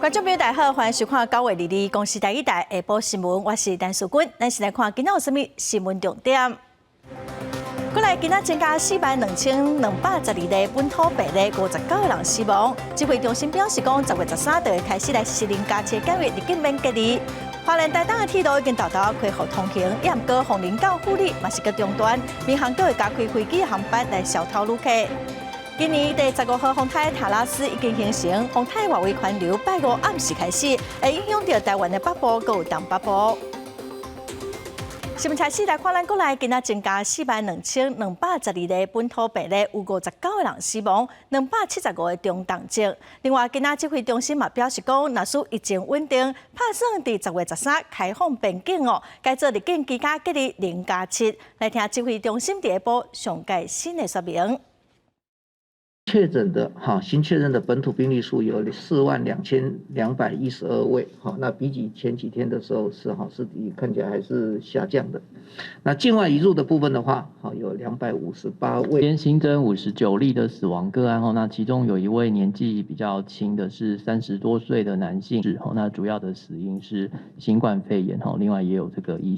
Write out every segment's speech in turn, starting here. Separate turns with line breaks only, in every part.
观众朋友大家好，欢迎收看9月22日公视第一台下晡新闻，我是陈淑君。咱先来看今仔有啥物新闻重点。过来，今仔增加42212例本土病例，59个人死亡。指挥中心表示讲，10月13日开始来实施零加7检疫，入境免隔离。花莲台东的铁路已经大大恢复通行，也毋过凤林到富里嘛是个中断，民航局会加开飞机航班来消透旅客。今年第15号风台塔拉斯已经形成，风台外围环流拜五暗时开始，会影响到台湾的北部，还有东北部。新闻开始来看，咱国内今仔增加42212例本土病例，有59个人死亡，275个中重症。另外，今仔指挥中心嘛表示讲，若属疫情稳定，打算伫10月13开放边境哦，改做入境居家隔离零加7。来听指挥中心第一波上届新的说明。
确诊的新确认的本土病例数有42212位，那比起前几天的时候是看起来还是下降的。那境外移入的部分的话，有258位。
今天新增59例的死亡个案，那其中有一位年纪比较轻的是30多岁的男性，那主要的死因是新冠肺炎，另外也有这个疑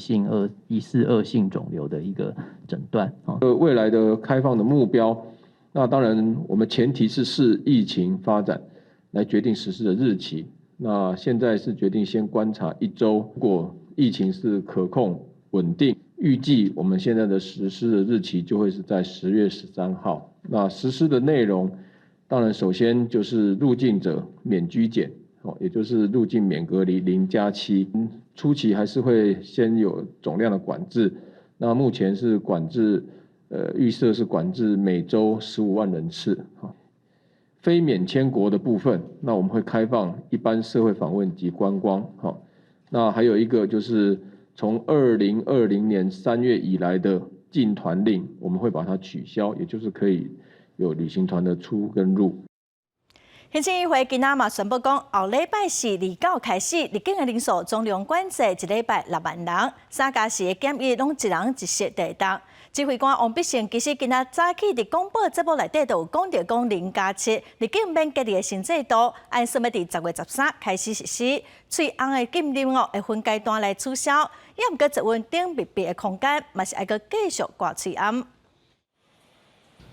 似恶性肿瘤的一个诊断。
未来的开放的目标。那当然，我们前提是视疫情发展来决定实施的日期。那现在是决定先观察1周，如果疫情是可控稳定，预计我们现在的实施的日期就会是在10月13号。那实施的内容，当然首先就是入境者免居检，也就是入境免隔离零加7。初期还是会先有总量的管制，那目前是管制。预设是管制每周15万人次。非免签国的部分，那我们会开放一般社会访问及观光。那还有一个就是从2020年3月以来的禁团令，我们会把它取消，也就是可以有旅行团的出跟入。
行政议会今仔嘛宣布讲，后礼拜四29开始，入境的人数总量管制一礼拜6万人，3加4的检疫拢一人一室第档。指挥官王必胜其实今仔早起伫广播节目内底就有讲到讲零加7入境免隔离的新制度，按说要伫10月13开始实施，喙红的禁令会分阶段来取消，也毋过一稳定密闭的空间，嘛是爱个继续挂喙红。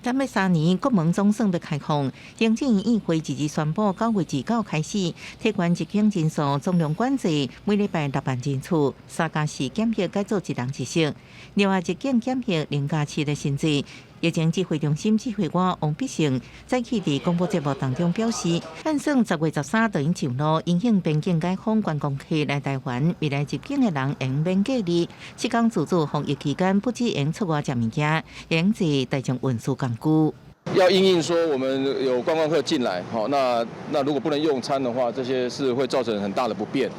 今尾3年，国门总算要开放。行政院议会日日宣布，9月29开始，提悬入境人数总量管制，每礼拜6万人次，3加4检疫改做一人一室。另外，入境检疫0加7的限制。疫情指挥中心指挥官王必胜早起伫广播节目当中表示，按算10月13就已上路，影响边境解封观光客来台湾，未来入境的人用免隔离。7天自助防疫期间，不只用出外食物件，用坐大众运输工具。
要因应说我们有观光客进来，那如果不能用餐的话，这些是会造成很大的不便。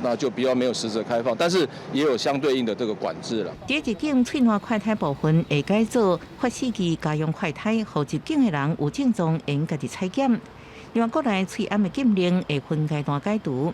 那就比较没有实质开放，但是也有相对应的这个管制了。
第入境喙烂快筛部分会改做发4支家用快筛，让入境的人有症状用家己采检。另外，国内喙暗的禁令会分阶段解除，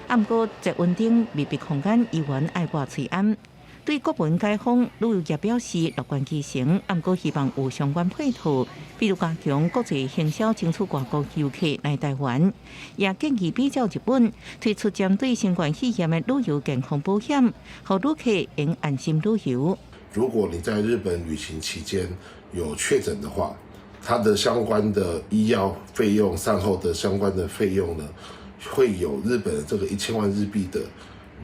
不过在稳定密闭空间依然爱挂喙暗。对国门解封，旅游业表示乐观其成，不过希望有相关配套，比如加强国际行销，争取外国游客来台湾。也建议比较日本推出针对新冠肺炎的旅游健康保险，让旅客能安心旅游。
如果你在日本旅行期间有确诊的话，它的相关的医药费用、善后的相关的费用呢，会有日本这个1000万日币的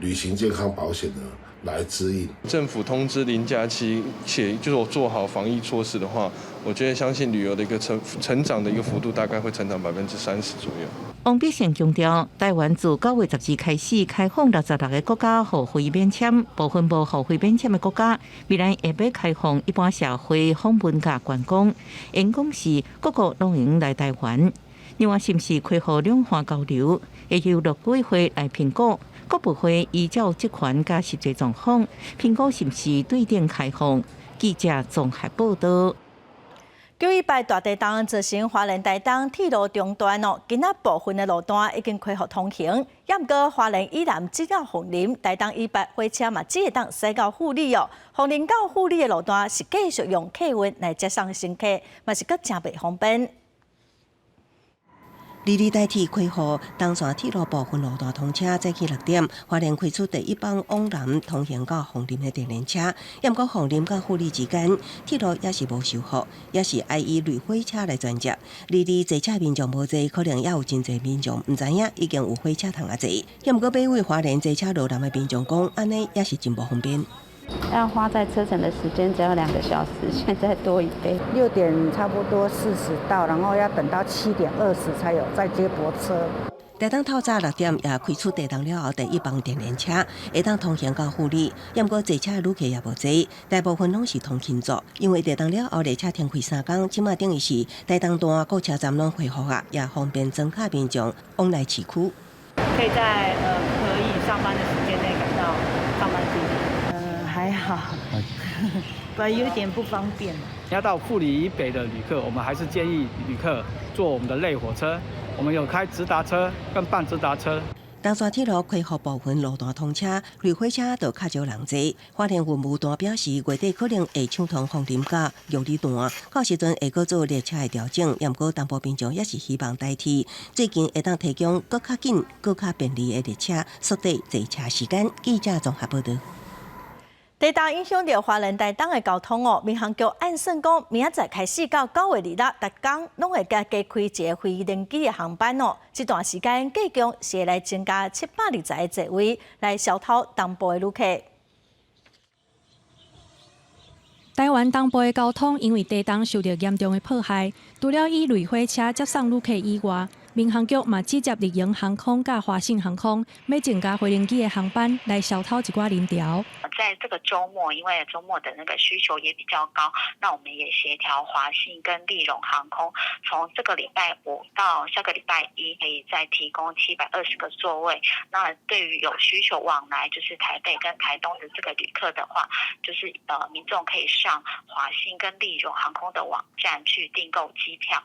旅行健康保险呢来指引。
政府通知0加7，且就是做好防疫措施的话，我觉得相信旅游的一个成长的一个幅度大概会成长30%左右。
王必胜强调，台湾自9月12日开始开放66个国家互回免签，部分无互回免签的国家，未来也要开放一般社会访问甲观光。因讲是各国拢用来台湾，另外是不是开放两岸交流，会由陆委会来评估。各部会依照职权甲实际状况，评估是不是对等开放。记者综合报道。
918大地震造成花莲台东铁路中断今仔部分的路段已经恢复通行，也毋过花莲以南直到凤林，台东以北火车嘛只会当驶到富里凤林到富里的路段是继续用客运来接送乘客，嘛是阁真袂方便。
日代替开放东山铁路部分路段通车，早起6点，花莲开出第一班往南通行到凤林的电联车。不过凤林到富里之间，铁路也是无修复，也是爱以绿火车来转接。日坐车民众无济，可能也有真侪民众唔知影已经有火车通啊坐。不过北纬花莲坐车落南的民众讲，安尼也是真不方便。
要花在车程的时间只要2个小时，现在多1倍。
6点差不多40到，然后要等到7点20才有再接驳车。
台东透早6点也开出台东了后第一班电联车，会当通行到富里。不过坐车的旅客也无济，大部分拢是通勤族，因为台东了后列车停开3天，即马等于是台东段各车站拢恢复啊，也方便增加民众往来市区。
可以在可以上班的时间内赶到上班地点。还好，有点不方便。
要到富里以北的旅客，我们还是建议旅客坐我们的类火车。我们有开直达车跟半直达车。
东山铁路开放部分路段通车，绿火车就较少人坐。花莲运务段表示，月底可能会抢通凤林甲玉里段，到时阵会搁做列车的调整。不过东部民众也是希望代替，最近会当提供搁较紧、搁较便利的列车，缩短坐车时间。记者综合报道。
地震影响到花莲台东的交通哦，民航局按算讲，明仔载开始到9月2日，逐天拢会加开一个飞人机的航班哦。这段时间计共是会来增加720个座位，来消透东部的旅客。
台湾东部的交通因为地震受到严重的破坏，除了以类火车接送旅客以外，民航局嘛直接利用航空甲华信航空，要增加飞人机的航班来消透一寡人潮。
在这个周末，因为周末的那个需求也比较高，那我们也协调华信跟立荣航空，从这个礼拜5到下个礼拜1，可以再提供720个座位。那对于有需求往来，就是台北跟台东的这个旅客的话，就是民众可以上华信跟立荣航空的网站去订购机票。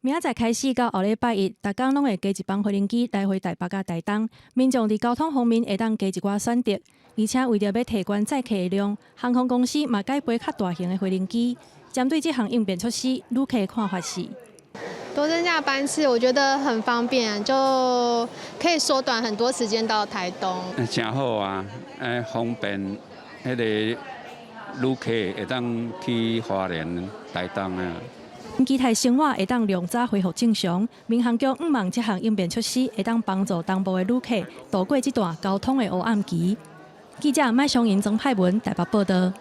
明仔载开始到后礼拜1，逐天拢会加一班飞人机来回台北甲台东，民众伫交通方面会当加一寡选择，而且为着要提悬载客的量，航空公司嘛改飞较大型的飞人机。针对这项应变措施，旅客的看法是：
多增加班次，我觉得很方便，就可以缩短很多时间到台东。
真好啊，方便，迄个旅客会当去花莲、台东啊。
机台生活会当量早恢复正常，民航局希望这项应变措施会当帮助东部的旅客度过这段交通的黑暗期。记者麦尚银、曾派文台北报道。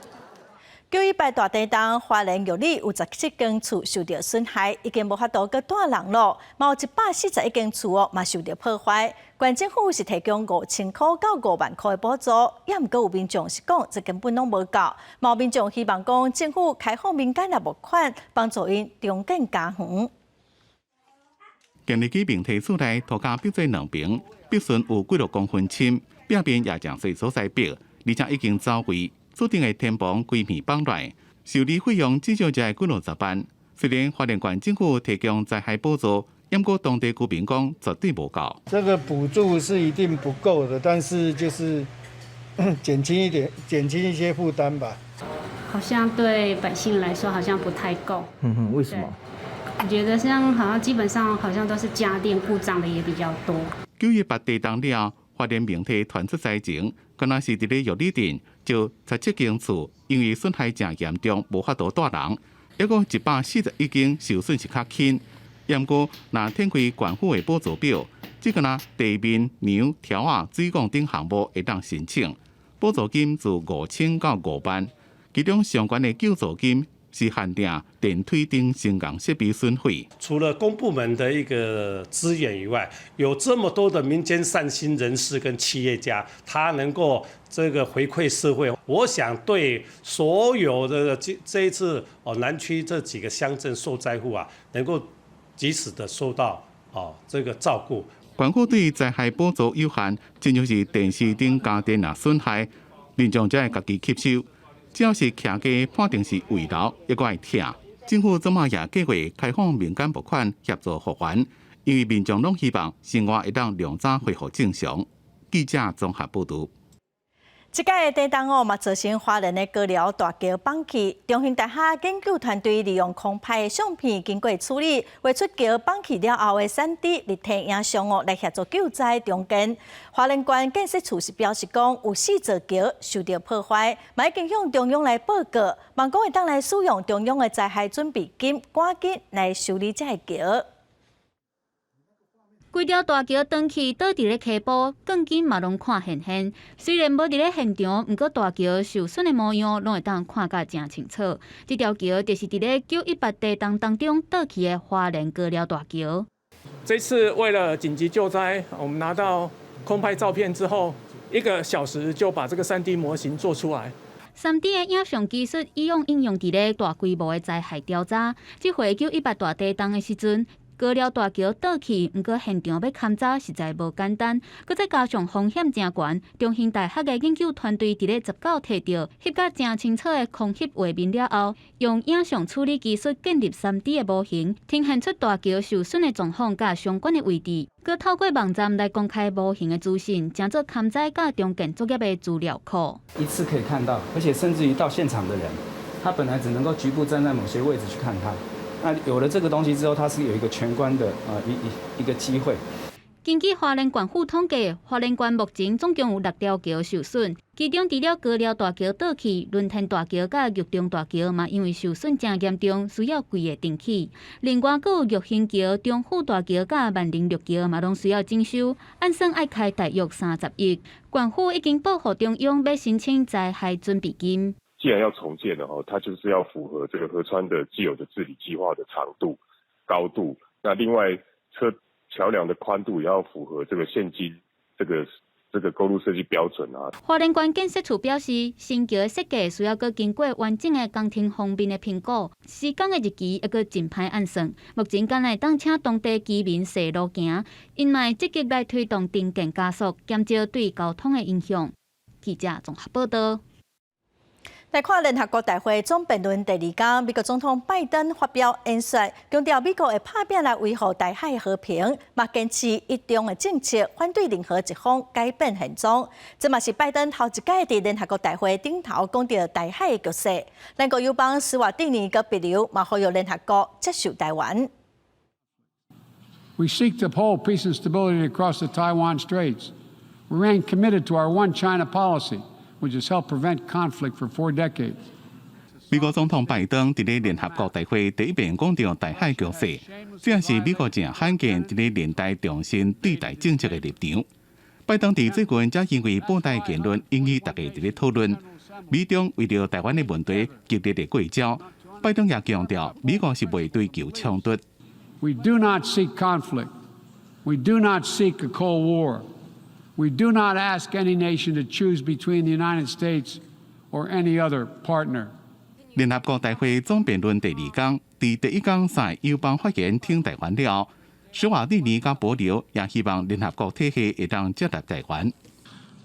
918大地震，花莲玉里有17间厝受到损害，已经无法度搁住人咯。嘛有141间厝哦，嘛受到破坏。县政府是提供5000块到5万块的补助，也毋过有民众是讲这根本拢无够。嘛有民众希望讲政府开放民间的募款，帮助因重建家园。
今日起并体厝内土骹逼做2平，壁顺有几6公分深，壁面也将细所在壁，而且已经走位。锁定的天棚规片绑来，修理费用至少才几60万。虽然花莲县政府提供灾害补助，不过当地居民讲绝对无够。
这个补助是一定不够的，但是就是减轻一些负担吧。
好像对百姓来说好像不太够。
为什么？
我觉得好像基本上好像都是家电故障的也比较多。
918地震了，花莲明体传出灾情，原来是伫咧玉里镇就17间厝，因为损害真严重，无法度住人。还有141间受损是较轻，不过若展开县府的补助表，只个地面、梁、条啊、水管等项目会当申请，补助金自5000到5万，其中相关的救助金是限定电梯等升降设备损毁。
除了公部门的一个资源以外，有这么多的民间善心人士跟企业家，他能够这个回馈社会，我想对所有的这一次南区这几个乡镇受灾户啊，能够及时的受到这个照顾。
县府对灾害补助有限，真像是电视等家电啊损害，民众才会家己吸收。只要是徛家判定是危楼，一个会疼。政府怎么也计划开放民间募款协助复原，因为民众拢希望生活会当量早恢复正常。记者综合报道。
这届的地震嘛造成花莲的高寮大桥崩起，中兴大学研究团队利用空拍的相片经过处理，画出桥崩起了后的3D 立体影像来协助救灾中间。花莲县建设处是表示讲，有4座桥受到破坏，嘛已经向中央来报告，望讲会当来使用中央的灾害准备金，赶紧来修理这个桥。
规条大桥断去，倒伫咧溪埔，更紧嘛拢看现。虽然无伫咧现场，毋过大桥受损的模样，拢会当看甲真清楚。这条桥就是伫咧918地震当中倒去的花莲高寮大桥。
这次为了紧急救灾，我们拿到空拍照片之后，1个小时就把这个3D 模型做出来。
3D 的影像技术应用伫咧大规模的灾害调查。即回918大地震的时阵。 高寮大桥倒去，毋过现场要勘查实在无简单，搁再加上风险真悬。中兴大学的研究团队伫咧19摕到翕甲真清楚的空翕画面了后，用影像处理技术建立3D 的模型，呈现出大桥受损的状况甲相关的位置，搁透过网站来公开模型的资讯，成做勘查甲中建作业的资料库。
一次可以看到，而且甚至于到现场的人，他本来只能够局部站在某些位置去看它。 那有了这个东西之后，它是有一个全观的一个机会。
根据花莲县府统计，花莲县目前总共有6条桥受损，其中除了高寮大桥倒去，轮天大桥甲玉中大桥嘛，因为受损真严重，需要规个重启。另外，阁有玉兴桥、中富大桥甲万灵绿桥嘛，拢需要整修，按算爱开大约30亿。县府已经报告中央要申请灾害准备金。
既然要重建了它就是要符合这个河川的既有的治理计划的长度、高度。那另外桥梁的宽度也要符合这个现今这个公路设计标准啊。
花莲县建设处表示，新桥的设计需要搁经过完整的工程方面的评估，施工的日期也搁真歹按算。目前敢会当请当地居民细路行，因为积极来推动镇建加速，减少对交通的影响。记者综合报道。
来看联合国大会总辩论第2天，美国总统拜登发表演说，强调美国会拍拼来维护大海和平，嘛坚持一中的政策，反对任何一方改变现状。这嘛是拜登头一届伫联合国大会顶头讲到大海的局势。咱国友邦4月底年个别流，嘛呼吁联合国接受台湾。
We seek to uphold peace and stability across the Taiwan Straits. We remain committed to our One China policy, which has helped prevent conflict for 4 decades.
美国总统拜登伫咧联合国大会第一遍讲到大海局势，这也是美国正罕见伫咧联大重申对台政策的立场。拜登伫最近才因为报台言论引起大家伫咧讨论，美中为了台湾的问题激烈的过招。拜登也强调，美国是袂追求冲突。
We do not seek conflict. We do not seek a Cold War. We do not ask any nation to choose between the United States or any other partner.
联合国大会总辩论第2天，伫第1天在友邦发言挺台湾了。施瓦蒂尼甲保留也希望联合国体系会当接纳台湾。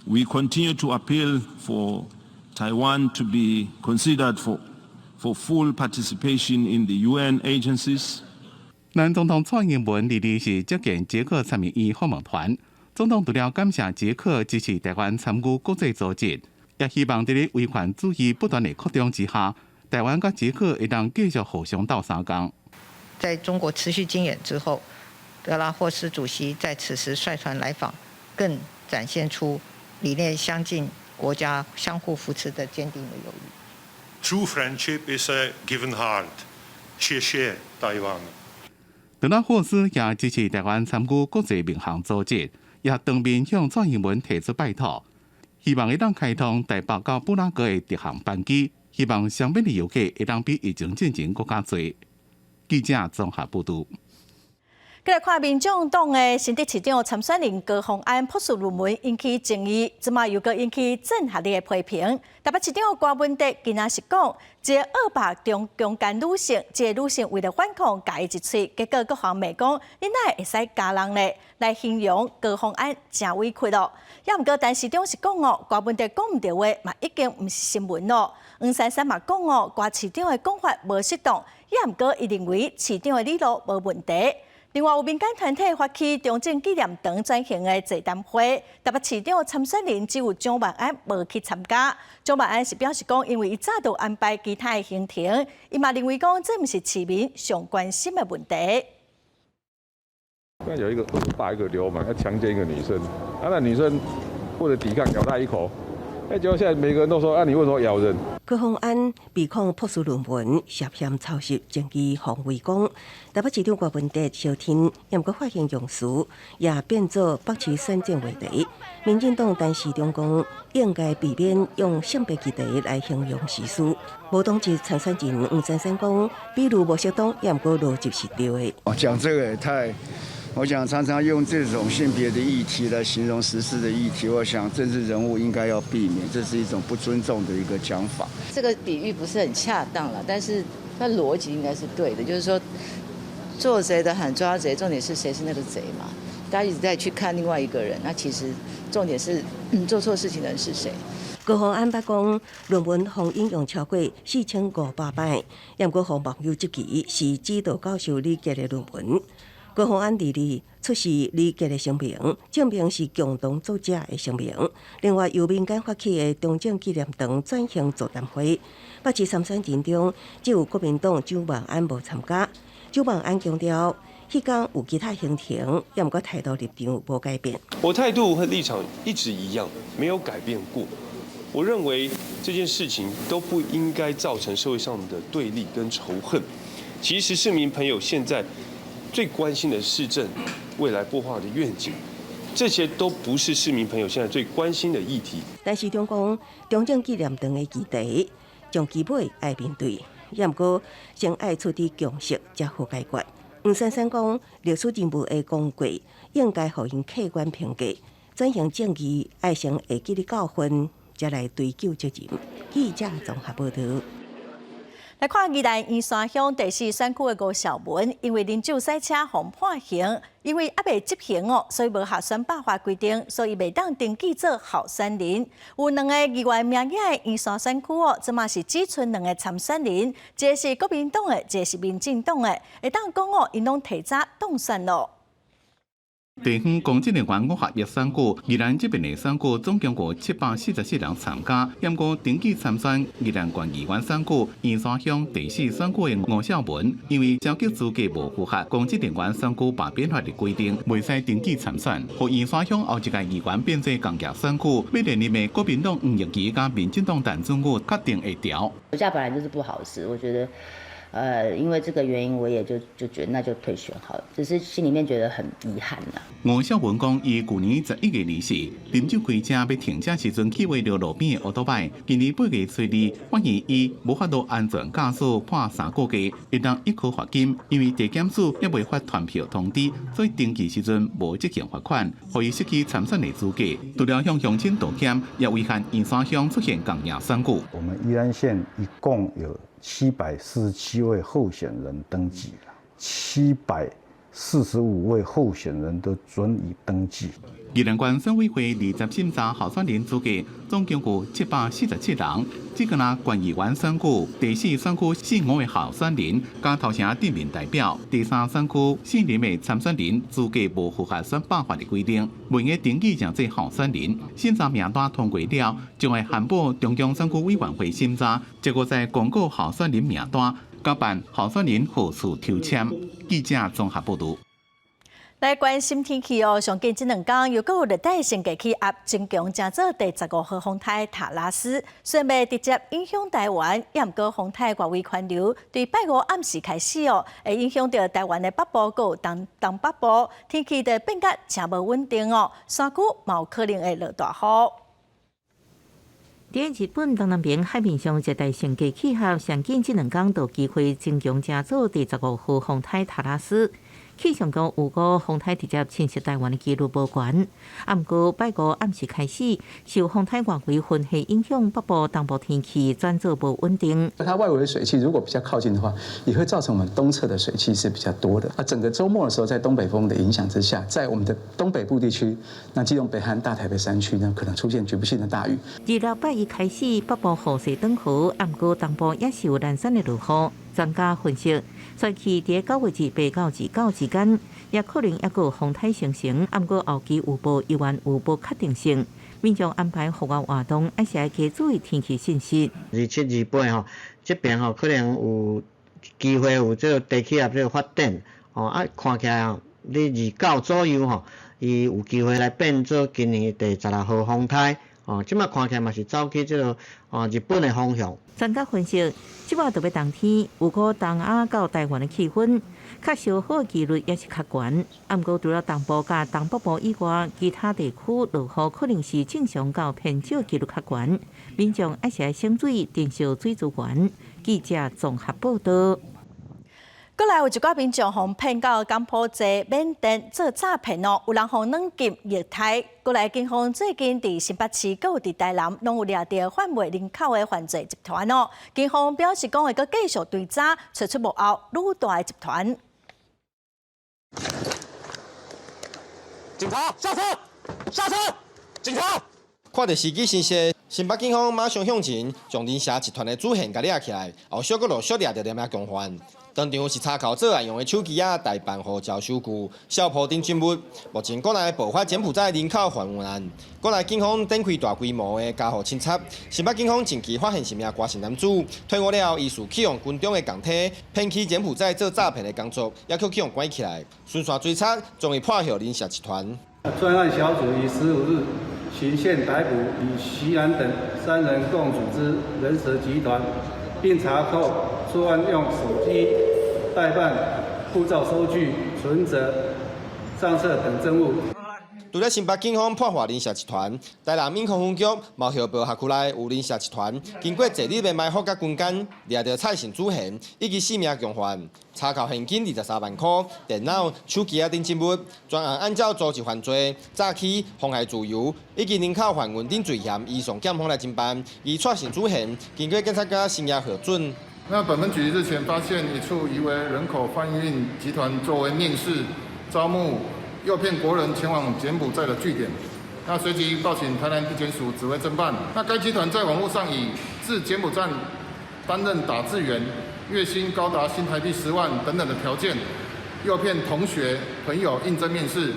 We continue to appeal for Taiwan to be considered for full participation in the UN agencies.
咱总统蔡英文日日是接见捷克参议院访问团。总统除了感谢捷克支持台湾参与国际组织，也希望在维权主义不断的扩张之下，台湾甲捷克会当继续互相斗相共。
在中国持续经演之后，德拉霍斯主席在此时率团来访，更展现出理念相近、国家相互扶持的坚定的友谊。
True friendship is a given hand. Share Taiwan.
德拉霍斯也支持台湾参与国际民航组织。也当面向蔡英文提出拜托，希望会当开通台北到布拉格的直航班机，希望双边的游客会当比疫情进前更加多。记者综合报道。
再来看民众党的新竹市长参选人高虹安朴素论文引起争议，即卖又搁引起政学力的批评。台北市长郭文德今仔是讲，一个200中强奸女性，这个女性为了反抗，加伊一喙，结果各方骂讲，你哪会使加人呢？来形容高虹安真委屈咯。也毋过，但市长是讲哦，郭文德讲唔对话，嘛已经唔是新闻咯。黄珊珊嘛讲哦，郭市长的讲法无适当，也毋过伊认为市长的理路无问题。另外，有民间团体发起中正纪念堂转型的座谈会，台北市长参选人只有蒋万安无去参加。蒋万安是表示讲，因为伊早就安排其他的行程，伊嘛认为讲这毋是市民上关心的问题。
刚有一个一个流氓要强奸一个女生，那女生为了抵抗咬他一口，结果现在每个人都说你为什么咬人？
高虹安被控博士论文涉嫌抄袭，证据防卫讲，台北市长郭文哲小天，也毋过发现用词也变作北市选战话题。民进党陈时中讲，应该避免用性别议题来形容时事。无党籍参选人黄珊珊讲，比如无适当，也毋过逻辑是对的。
讲这个也太。我想常常用这种性别的议题来形容时事的议题，我想政治人物应该要避免，这是一种不尊重的一个讲法。
这个比喻不是很恰当了，但是它逻辑应该是对的，就是说做贼的喊抓贼，重点是谁是那个贼嘛？大家一直在去看另外一个人，那其实重点是做错事情的人是谁。
高虹安捌讲，论文互引用超过4500摆，也毋过互网友质疑是指导教授理解的论文。高虹安出示理解的声明，证明是共同作者的声明。另外，由民间发起的中正纪念堂转型座谈会，北市参选人中只有国民党蒋万安无参加。蒋万安强调，迄天有其他行程，也毋过态度立场无改变。
我态度和立场一直一样，没有改变过。我认为这件事情都不应该造成社会上的对立跟仇恨。其实市民朋友现在最关心的市政未来擘画的愿景，这些都不是市民朋友现在最关心的议题。
但是中讲中正纪念堂的议题，从基本爱面对，也毋过先爱出啲共识，才好解决。黄珊珊讲，历史人物的功过，应该互因客观评价，转型正义爱先会记的教训，才来追究责任。记者综合报道。
来看宜兰圆山乡第4选区的吴小文，因为饮酒赛车被判刑，因为还未执行所以无合选罢法规定，所以未当登记做候选人。有2个议员名额的圆山选区这嘛是只剩2个参选人，一个是国民党的，一个是民进党的，会当讲因拢提早当选咯。
地方公职人员5合1选区，宜兰这边的选区总共有744人参加，不过登记参选宜兰县议员选区圆山乡第4选区的吴小文，因为召集资格无符合公职人员选区罢免法的规定，未使登记参选。和圆山乡后一届议员变做工业选区，要连任的国民党黄玉琪加民进党陈俊武确定会调。
酒驾本来就是不好的事，我觉得。因为这个原因，我也就觉得那就退选好了，只是心里面觉得很遗憾啦。
吴小文讲，伊去年11月离世，啉酒开车要停车时阵，去划到路边的乌托邦。今年8月初2，发现伊无法度安全驾驶，判3个月，会当1颗罚金。因为地检署也未发传票通知，所以登记时阵无执行罚款，予伊失去参选的资格。除了向乡亲道歉，也违反圆山乡出现工业选举。
我们宜兰县一共有747位候选人登记了，745位候选人都准予登记。
宜兰县选委会20审查候选人资格，总共有747人。只个那县议员选区第4选区4位候选人，加头城镇民代表第3选区4名的参选人资格无符合选罢法的规定，未经登记成做候选人。审查名单通过了，将会函报中央选区委员会审查，结果在公告候选人名单，交办候选人何处抽签。记者综合报道。
来关心天气上近这2天又有热带性低气压增强，成做第15号风台塔拉斯，虽然未直接影响台湾，也毋过风台外围环流，对拜5暗时开始会影响到台湾的北部和东北部，天气的变甲真无稳定山区嘛有可能会落大雨。
伫日本东南边海面上热带性低气压上近这2天都有机会增强，成做第15号风台塔拉斯。气象局预估风台直接侵袭台湾的几率无悬，不过拜5暗时开始，受风台外围混合影响，北部、东部天气转做不稳定。
它外围的水汽如果比较靠近的话，也会造成我们东侧的水汽是比较多的。整个周末的时候，在东北风的影响之下，在我们的东北部地区，那基隆北和大台北山区呢，可能出现局部性的大雨。
自6拜1开始，北部雨势转好，不过东部也是有零散的落雨。专家分析，选期伫9月8到29之間，也可能還有風台形成，不過後期有無依然有無確定性。民眾安排戶外活動，還是要加注意天氣信息。
27、28吼，這邊吼可能有機會有這個低氣壓這個發展，看起來吼，你29左右吼，伊有機會來變做今年第16號風台。即馬看起來嘛是走去這個日本的方向。
專家分析，即馬特別冬天，有個東亞到台灣的氣氛，較燒好的幾率也是較懸。不過除了東部甲東北部以外，其他地區落雨可能是正常到偏少幾率較懸。民眾還是要省水、珍惜水資源。記者綜合報道。
過來有一寡民眾互騙到柬埔寨、緬甸做詐騙哦，有人互軟禁虐待。過來警方最近伫新北市，閣有伫台南，攏有抓到販賣人口的犯罪集團哦。警方表示講會閣繼續追查，找出幕後愈大的集團。
警察下車！下車！警察！看到司機信息，新北警方馬上向前將連社集團的主嫌甲抓起來，後續閣陸續抓到2名共犯。當場是查扣作案用的手機啊、代辦護照收據、小鋪等證物。目前國內爆發柬埔寨人口販運案，國內警方展開大規模的家戶清查。新北警方近期發現一名郭姓男子，退伍了後疑似啟用軍中的工體，騙去柬埔寨做詐騙的工作，也去啟用關起來。順線追查，終於破獲連社集團。
專案小組於15日循線逮捕與徐蘭等3人共組織人蛇集團，並查扣作案用手機、代辦、護照收據、存折、賬冊等證物。
除了新北警方破獲連社集團，台南民控分局毛後堡轄區內有連社集團，經過一日的埋伏甲攻堅，抓到蔡姓主嫌以及4名共犯，查扣現金23萬塊、電腦、手機等證物。專案按照組織犯罪、詐欺、妨害自由以及人口販運等罪嫌，移送檢方來偵辦。而蔡姓主嫌經過檢察官聲押核准。
那本分局日前發現一處疑為人口販運集團作為面試、招募、誘騙國人前往柬埔寨的據點，那隨即報請台南地檢署指揮偵辦。那該集團在網絡上以至柬埔寨擔任打字員，月薪高達新台幣10萬等等的條件，誘騙同學朋友應徵面試。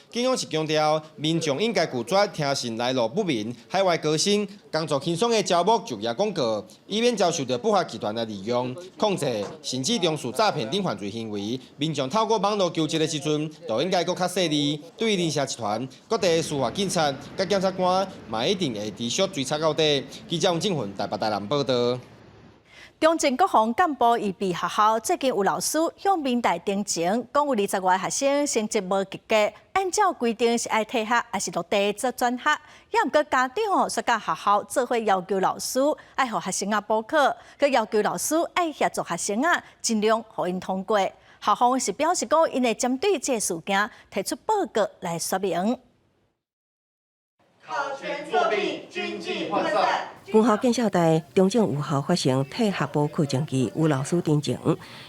警方是強調，民眾應該拒絕聽信來路不明、海外歌星、工作輕鬆的招募就業廣告，以免遭受到不法集團的利用、控制，甚至從事詐騙等犯罪行為。民眾透過網絡求職的時陣，都應該更較細膩。對於連社集團，各地司法警察、甲檢察官，嘛一定會持續追查到底。記者王正雲台北台南報道。
中正國防幹部預備學校最近有老師向民代訂情，講有20外學生成績無及格，按照規定是愛退學，還是落地做轉學。也毋過家長說甲學校做伙要求老師愛互學生補課，佮要求老師愛協助學生盡量互因通過。校方是表示講，因會針對這事件提出報告來說明。
考前作弊，經濟渙散。
分校建校代中正5號發生退學補課證據，有老師訂情，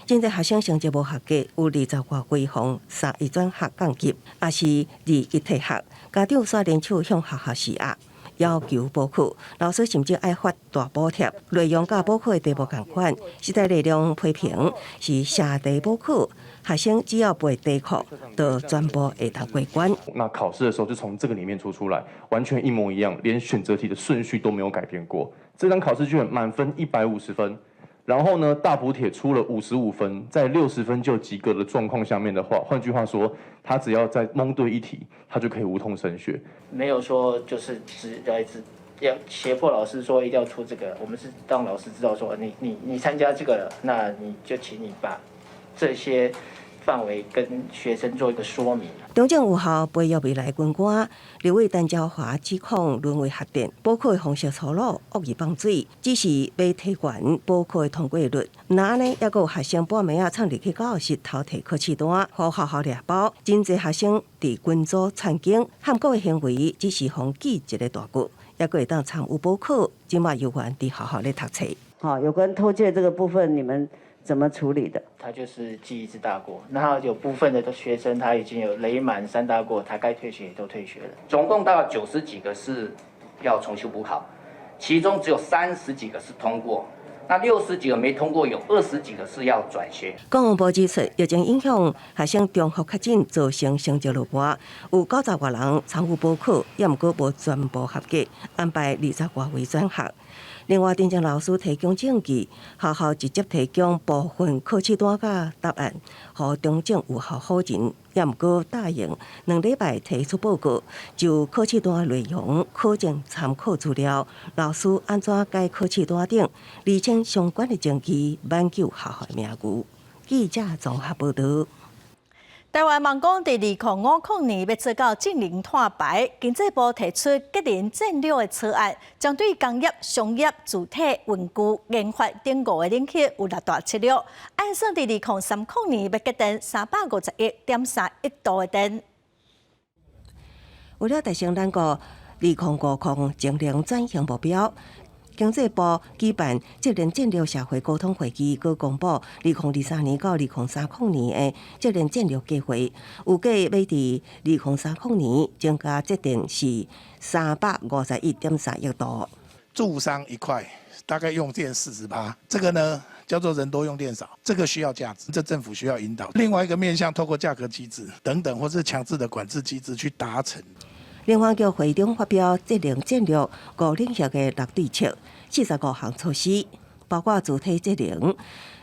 現在學生成績無合格，有20外幾項3一轉學降級，也是2一退學。家長刷聯手向學校施壓，要求補課，老師甚至愛發大補貼，內容甲補課的題目同款，實在內容批評是下題補課。學生只要背題庫，都全部會通過關。
那考試的時候就從這個裡面出來，完全一模一樣，連選擇題的順序都沒有改變過。這張考試卷滿分150分，然後呢大補帖出了55分，在60分就及格的狀況下面的話，換句話說，他只要再蒙對一題，他就可以無痛升學。
沒有說就是只要脅迫老師說一定要出這個，我們是讓老師知道說你參加這個了，那你就請你把這些範圍跟學生做一個說明。
中正5號培育未來軍官，劉偉陳椒華指控淪為核電，補課的方式粗魯、惡意放水，只是要提懸補課的通過率。那呢，也有學生半暝衝入去教室偷摕考試單，互學校抓包。真濟學生佇軍組參警，喊過的行為只是互記一個大句，也會當參與補課，今麥有關佇學校咧讀冊。
好，有關偷竊這個部分，你們怎麼處理的？
他就是記一次大過，那有部分的學生他已經有累滿3大過，他該退學也都退學了。
總共大概90幾個是要重修補考，其中只有30幾個是通過，
那60几个没通过，有20几个是要转学。
公安部指出，疫情影响学生中伏确诊，造成成绩落败，有90多人参与补考，也毋过无全部合格，安排20多位转学。另外，电竞老师提供证据，学校直接提供部分考试单甲答案，予中正有效好人，也毋过答应2礼拜提出报告，就考试单内容、考证参考资料、老师安怎改考试单等，厘清相关的证据，挽救学校的名誉。记者综合报道。
台湾网讲，伫2050年要做到净零碳排，经济部提出个人战略的草案，将对工业、商业、主体、文具、研发等5个领域有6大策略。按算伫2030年要决定351.3亿度的电。
为了达成咱个2050净零转型目标，经济部举办责任战略社会沟通会议，佮公布2023年到2030年的责任战略计划，预计要伫2030年增加节电是351.3亿度。
住商一块大概用电40%，这个呢叫做人多用电少，这个需要价值，这政府需要引导。另外一个面向，透过价格机制等等，或是强制的管制机制去达成。
联发局会中发表责任战略5领域的6对策，45项措施，包括主体责任。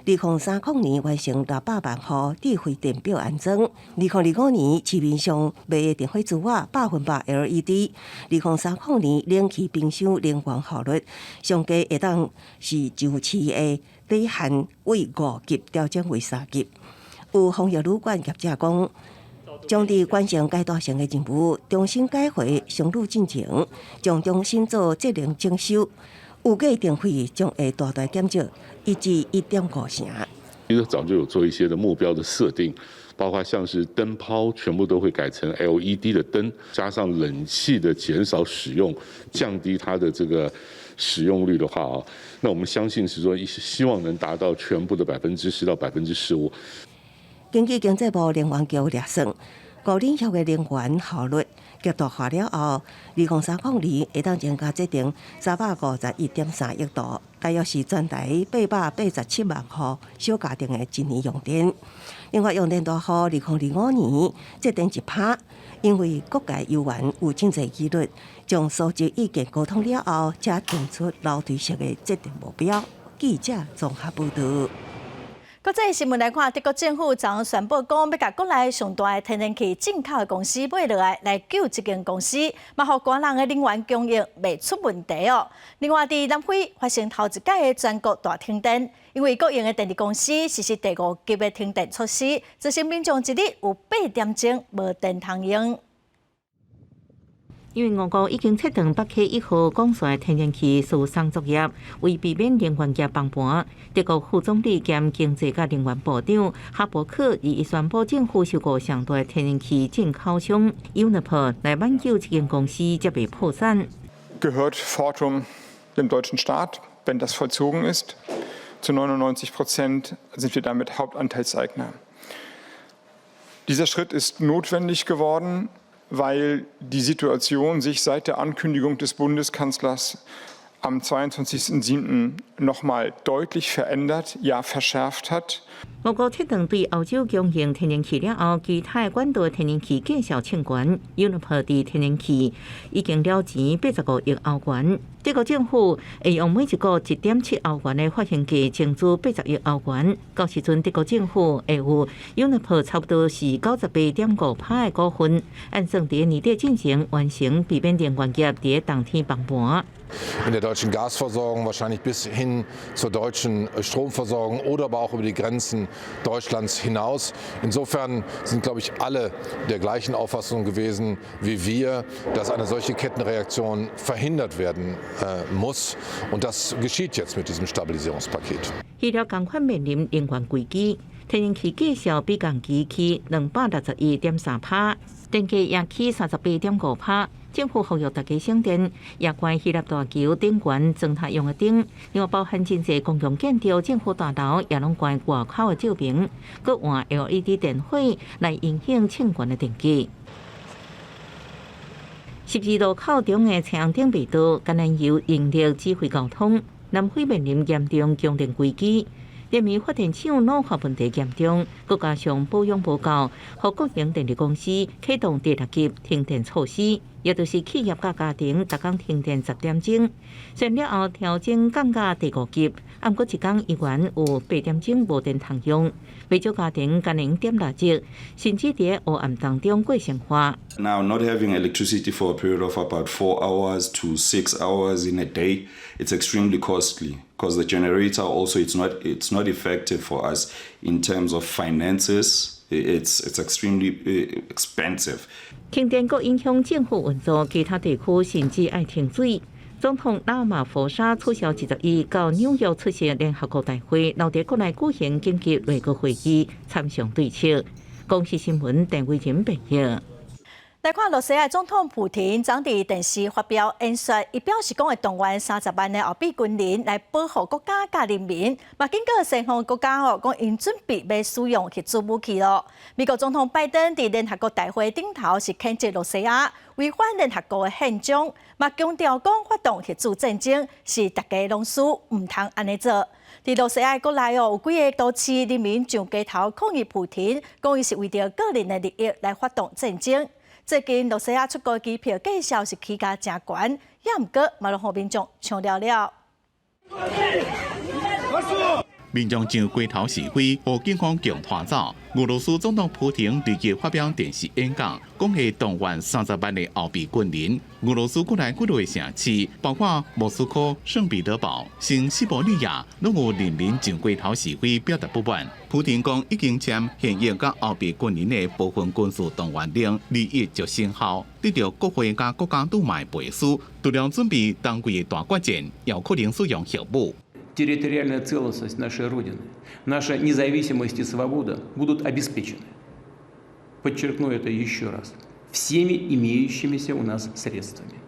2030年完成600万户智慧电表安装，2025年市面上卖的电火珠瓦100% LED， 2030年冷气冰箱能源效率上加会当是上市的底限为5级调整为3级。有防疫旅馆业者讲，将伫完成阶段性的任务，重新改回上路进程，将重新做责任征收，预计电费将会大大减少，1至1.5成。
其实早就有做一些的目标的设定，包括像是灯泡全部都会改成 LED 的灯，加上冷气的减少使用，降低它的这个使用率的话啊，那我们相信是说希望能达到全部的10%到15%。
根据经济部能源局略算，5领域的能源效率极大化了后，2030年会当增加节电351.3亿度，大约是全台887万户小家庭的一年用电。另外，用电大户2025年节电1%，因为各界油源有经济纪律，将数据意见沟通了后，才定出楼梯式的节电目标。记者综合报道。
国际新闻来看，德国政府昨宣布讲，要甲国内上大的天然气进口的公司买落来救这间公司，嘛，互国人的能源供应袂出问题哦。另外，伫南非发生头一届的全国大停电，因为国营的电力公司实施第5级的停电措施，造成民众一日有8点钟无电通用。
因为我国已经切断北溪1号管线天然气输送作业，为避免能源业崩盘，德国副总理兼经济甲能源部长哈伯克已宣布政府收购上大天然气进口商 Uniper 来挽救这间公司才被破产。
Gehört Fortum dem deutschen Staat, wenn das vollzogen ist? Zu 99% sind wir damit Hauptanteilseigner. Dieser Schritt ist notwendig geworden, weil die Situation sich seit der Ankündigung des Bundeskanzlers am 22.07. nochmal deutlich verändert, ja verschärft hat.
我国切断对欧洲供应天然气了后，其他的管道天然气继续欠权。Uniper 的天然气已经了钱85亿欧元，德国政府会用每一个1.7欧元的发行价征资80亿欧元。到时阵，德国政府会有 Uniper 差不多是98.5%的股份，按算伫年底进行完成，避免能源业伫冬天崩盘。
In der deutschen Gasversorgung, wahrscheinlich bis hin zur deutschen Stromversorgung oder aber auch über die Grenzen Deutschlands hinaus. Insofern sind, glaube ich, alle der gleichen Auffassung gewesen wie wir, dass eine solche Kettenreaktion verhindert werden muss. Und das geschieht jetzt mit diesem Stabilisierungspaket.
希腊同款面临能源危机，天然气价格比同期起261.3%，电价也起38.5%。政府呼吁大家省电，也关希腊大桥顶悬装塔用的灯，另外包含真济公共建筑、政府大楼也拢关外口的照明，佮换 LED 电火来影响欠悬的电价。12路口中的车顶被盗，橄榄油引力指挥交通。南非面临严重供电危机。联盟发电厂老化问题严重，再加上保养无够，互国营电力公司启动第6级停电措施，也就是企业甲家庭逐工停电10点钟。算了后调整降到第5级，不过一天依然有8点钟无电通用，不少家庭经营点蜡烛，甚至伫黑暗当中过生活。
Now, not having electricity for a period of about 4 hours to 6 hours in a day, it's extremely costly because the generator also it's not effective for us in terms of finances. It's extremely expensive.
停电阁影响政府运作，其他地区甚至要停水。总统拉马福沙取消20日到纽约出席联合国大会，留伫国内举行紧急内阁会议，参详对策。公司新闻陈伟仁报道。
来看罗西亚总统普廷昨伫电视发表演说，伊表示讲会动员30万的后备军人来保护国家甲人民。嘛，经过西方国家讲因准备要使用核子武器咯。美国总统拜登伫联合国大会顶头是谴责罗西亚违反联合国的宪章，嘛强调讲发动核子战争是大家拢输，唔通安尼做。伫罗西亚国内有几个都市人民上街头抗议普廷，讲伊是为着个人的利益来发动战争。最近，罗西亚出国机票价销是起价真悬，也毋过马路互民众抢了了。
民众上街头示威，被警方强拖走。俄罗斯总统普廷立即发表电视演讲，讲会动员30万的后备军人。俄罗斯国内几个城市，包括莫斯科、圣彼得堡、新西伯利亚，拢有人民上街头示威，表达不满。普廷讲已经签现役甲后备军人的部分军事动员令，2日就生效，得到国会甲国家杜马背书，除了准备当季的大决战，也可能使用核武。
Территориальная целостность нашей Родины, наша независимость и свобода будут обеспечены. Подчеркну это еще раз. Всеми имеющимися у нас средствами.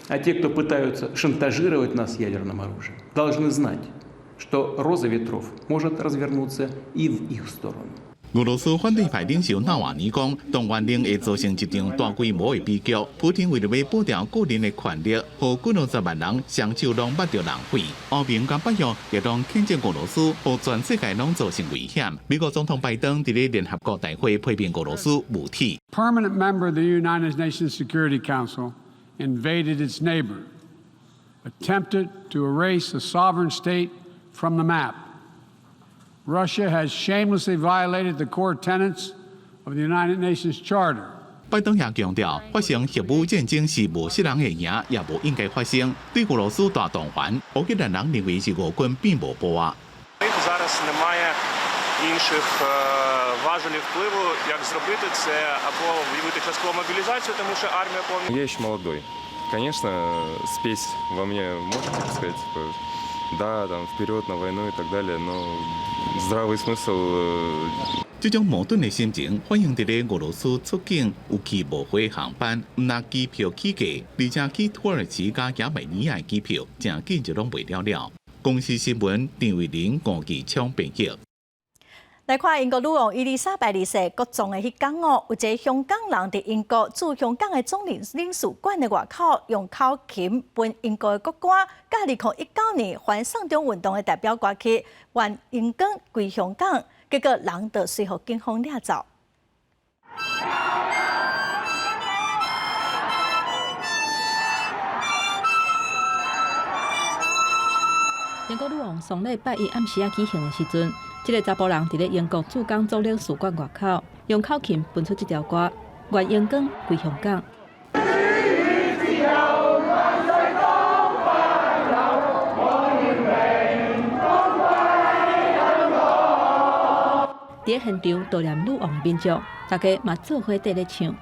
А те, кто пытаются шантажировать нас ядерным оружием, должны знать, что роза ветров может развернуться и в их сторону.
俄罗斯反对派领袖纳瓦尼讲，动员令会造成一场大规模的悲剧。普廷为了要保障个人的权利，和几20万人双手拢捌着浪费。欧盟甲北约也拢谴责俄罗斯，和全世界拢造成危险。美国总统拜登伫咧联合国大会批评俄罗斯武器。
Permanent member of the United Nations Security Council invaded its neighbor, attempted to erase a sovereign state from the map. Russia has shamelessly violated the core tenets of the United Nations Charter.
拜登也强调，发生核武战争是无色人会赢，也无应该发生。对俄罗斯大动员，乌克兰人认为是俄军并无报啊。
Зараз немає інших важелів впливу, як зробити це або ввести часткову мобілізацію, тому що армія повністю.
Я еще молодой. Конечно, спесь во мне может, так сказать, да, там вперед на войну и так далее, но здравый смысл.
这种矛盾的心情反映在俄罗斯出境有去无回航班，唔拿机票起价，而且去土耳其加亚美尼亚的机票，真紧就拢卖了了。公司新闻陈伟仁国际抢编辑。
来看英国女王伊丽莎白二世国葬的迄天有一个香港人伫英国驻香港的总领事馆的外口用口琴伴英国的国歌，甲2019年反送中运动的代表歌曲《愿英光归香港》，结果人就随后警方掠走。
英国女王丧礼拜一暗时举行的时阵，一个查甫人伫咧英国驻港总领事馆外口，用口琴伴出这条歌《愿英光归香港》。伫现场悼念女王的民众，大家嘛做伙伫咧唱。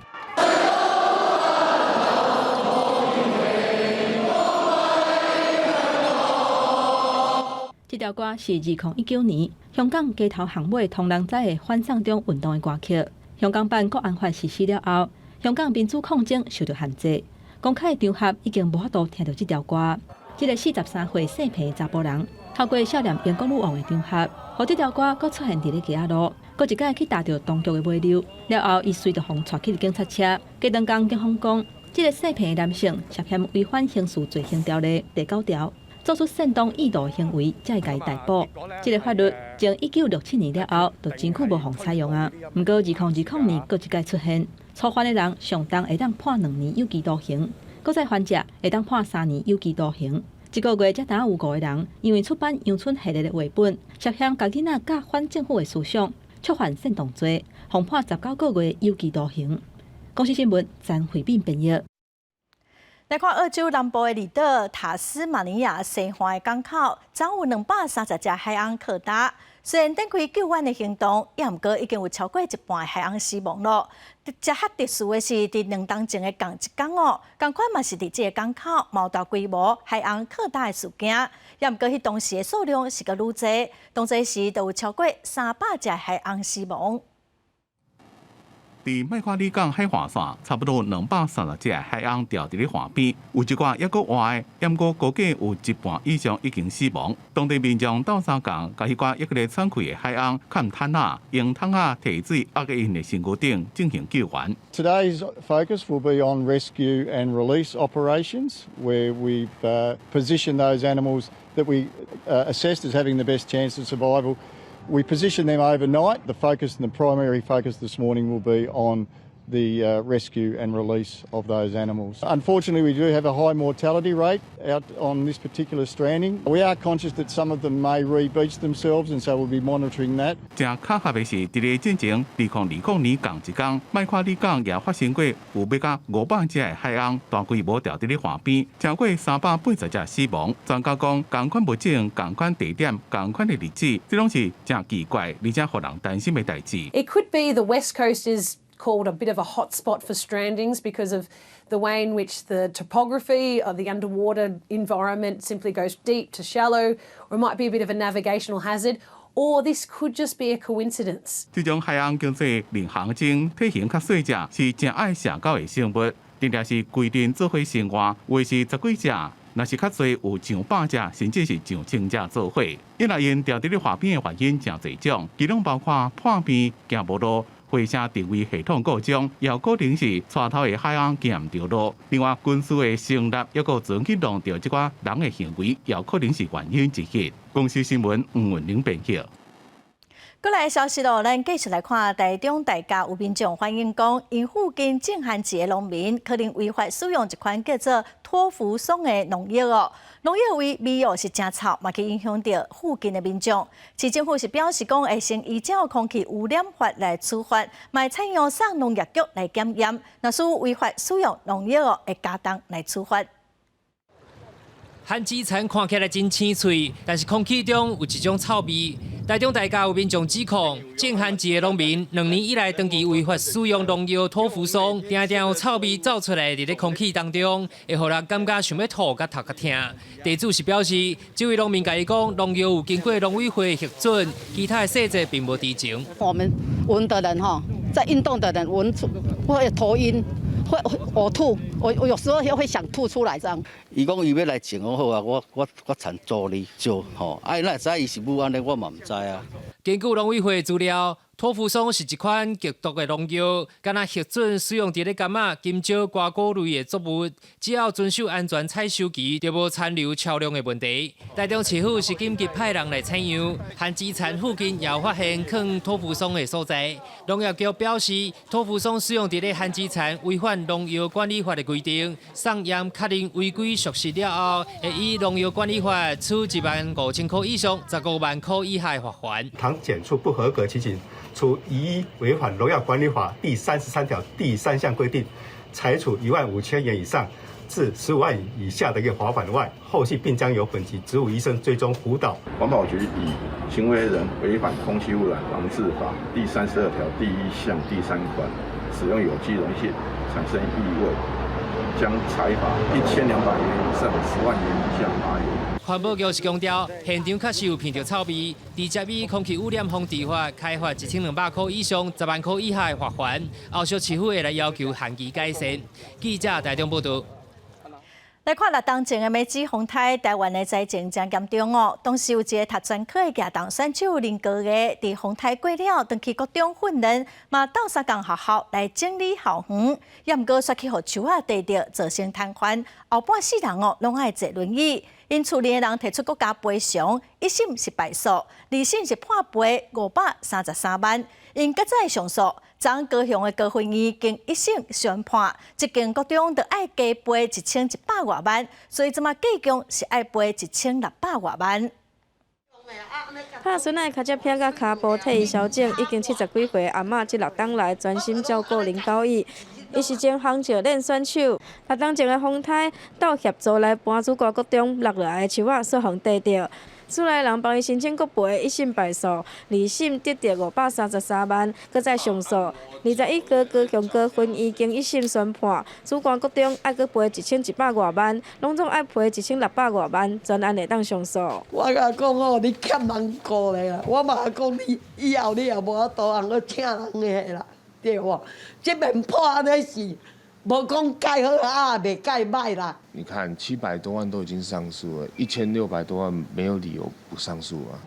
这条歌是2019年香港街头巷尾同人知的反送中运动的歌曲。香港版国安法实施了后，香港民主抗争受到限制，公开的场合已经无法度听到这条歌。这个43岁细皮的查甫人，透过悼念英国女王的场合，让这条歌佫出现伫咧街仔路，佫一摆去踏着当局的尾流。了后，伊随着风带去警察车。隔两天，警方讲，这个细皮的男性涉嫌违反刑事罪行条例第9条。做出煽动意图行为，才会甲伊逮捕。这个法律从1967年了后，就真久无互采用啊。不过2020年搁一届出现，触犯的人上重会当判2年有期徒刑，搁再犯者会当判3年有期徒刑。一个月才打有5个人，因为出版阳春系列的绘本，涉嫌甲囡仔教反政府的思想，触犯煽动罪，共判19个月有期徒刑。公视新闻詹慧敏编译。
来看澳洲南部的离岛塔斯马尼亚西岸的港口，总有230只海洋柯达。虽然展开救援的行动，也毋过已经有超过一半的海洋死亡了。这较特殊的是，伫2天前的同一天哦，同款嘛是伫这个港口冒大规模海洋柯达的事件，也毋过迄当时的数量是个愈侪，当这时就有超过300只海洋死亡。
伫麦夸里港海岸线，差不多230只海洋钓伫咧岸边，有一寡抑阁活的，不过估计有一半以上已经死亡。当地民众斗相共，甲迄寡抑个咧喘气的海洋砍桶仔，用桶仔提水压在因的身躯顶进行救援。
Today's focus will be on rescue and release operations, where we've positioned those animals that we assessed as having the best chance of survival. We position them overnight. The focus and the primary focus this morning will be on the rescue and release of those animals. Unfortunately, we do have a high mortality rate out on this particular stranding. We are conscious that some of them may re-beach themselves, and so we'll be monitoring that.
正巧合的是，伫咧进前2020年同一天，麦夸里港也发生过有要甲500只的海洋大规模钓伫咧岸边，超过380只死亡。专家讲，同款物种、同款地点、同款的日子，这拢是正奇怪而且互人担心的代志。
It could be the West Coast is called a bit of a hotspot for strandings because of the way in which the topography of the underwater environment simply goes deep to shallow, or it might be a bit of a navigational hazard, or this could just be a coincidence.
这种海洋经济令航鲸体型较细只，是正爱社交的生物，定定是规定做伙生活，为是10几只。若是较侪有上100只，甚至是上1000只做伙。因来因钓伫咧海边的原因真侪种，其中包括破边、行无路。卫星定位系统故障，也有可能是船头的海洋行唔着路。另外，军事的成立，抑个准去弄掉这寡人的行为，也有可能是原因之一。公司新闻黄文玲编辑。
过来的消息咯，咱继续来看台中大家有民众反映讲，因附近种旱季的农民可能违法使用一款叫做托福松的农药哦。农药味道是真臭，嘛去影响到附近的民众。市政府是表示讲，会先依照空气污染法来处罚，嘛会采用送农业局来检验。若属违法使用农药哦，会加重来处罚。
旱季田看起来真青翠，但是空气中有一种臭味。台中大家有民众指控，种旱季的农民2年以来长期违法使用农药托福松，常常有臭味走出来，伫咧空气当中，会互人感觉想要吐甲头壳痛。地主是表示，这位农民甲伊讲，农药有经过农委会核准，其他的细节并无知情。
我们闻的人哈，在运动的人闻出会头晕。会呕吐，我有时候也会想吐出来这样。
伊讲伊要来种好啊，我参助你做吼，哎，那知伊是不安尼，我嘛唔知啊。
根据农委会资料，托福松是一款剧毒的农药，敢若核准使用伫咧柑仔、金蕉、瓜果类的作物，只要遵守安全采收期，就无残留超量的问题。台中市府是紧急派人来采样，旱季田附近也发现藏托福松的所在。农业局表示，托福松使用伫咧旱季田违反农药管理法的规定，送验确认违规属实了后，会以农药管理法处15000块以上15万块以下的罚款。
倘检出不合格情形，除依违反农药管理法第33条第3项规定，裁处15000元以上至15万以下的一个罚款外，后续并将由本级职务医生追踪辅导。
环保局以行为人违反空气污染防治法第32条第1项第3款，使用有机溶剂产生异味，将裁罚1200元以上10万元以下罚锾。
环保局是强调，现场确实有闻到臭味，直接以空气污染防治法开罚1200块以上10万块以下的罚款。后续市府会来要求限期改善。记者台中报道。
来看6当前的美指风台，台湾的灾情真严重哦。当时有一个读专科的亚当选手林高月，伫风台过了，登去国中训练，嘛到3间学校来整理校园，也毋过煞去互树仔地着，造成瘫痪，后半世人哦拢爱坐轮椅。因厝里的人提出国家赔偿，1审是败诉，2审是判赔533万。因搁再上诉，昨高雄的高分院经1审宣判，这间国中就爱加赔1100多万，所以即马计共是爱赔1600多万。
拍孙仔脚趾撇甲骹部替伊消肿，已经70几岁阿嬷这6当来专心照顾林高义。伊是前杭石练选手，6当前的风台到协助来搬主国中落落来的树仔所幸得到。厝内人帮伊申请国赔，1审败诉，2审得到533万，搁再上诉。21个高雄高分院经1审宣判，主管国中爱搁赔1100多万，拢总爱赔1600多万，专案会当上诉。
我甲讲哦，你欠人过咧啦，我嘛讲你以后你也无法度通去请人的啦，对无？这面破安尼是。无讲盖好啊，袂盖歹啦。
你看700多万都已经上诉了，1600多万没有理由不上诉啊。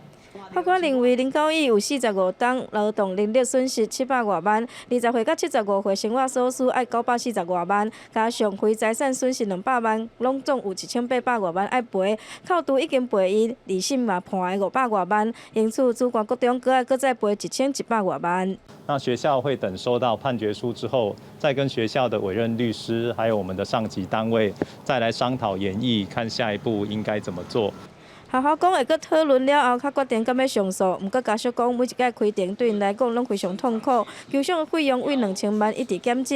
法官认为林高义有45当劳动能力损失700多万，20岁到75岁生活所需爱940多万，加上非财产损失200万，拢总有1800多万爱赔。扣除已经赔因2审嘛判的500多万，因此主管国中搁再赔1100多万。
那学校会等收到判决书之后，再跟学校的委任律师，还有我们的上级单位，再来商讨研议，看下一步应该怎么做。
学校讲会搁讨论了后，才决定敢要上诉。毋过家属讲，每一届规定对因来讲拢非常痛苦，求偿费用为2000万一直减少。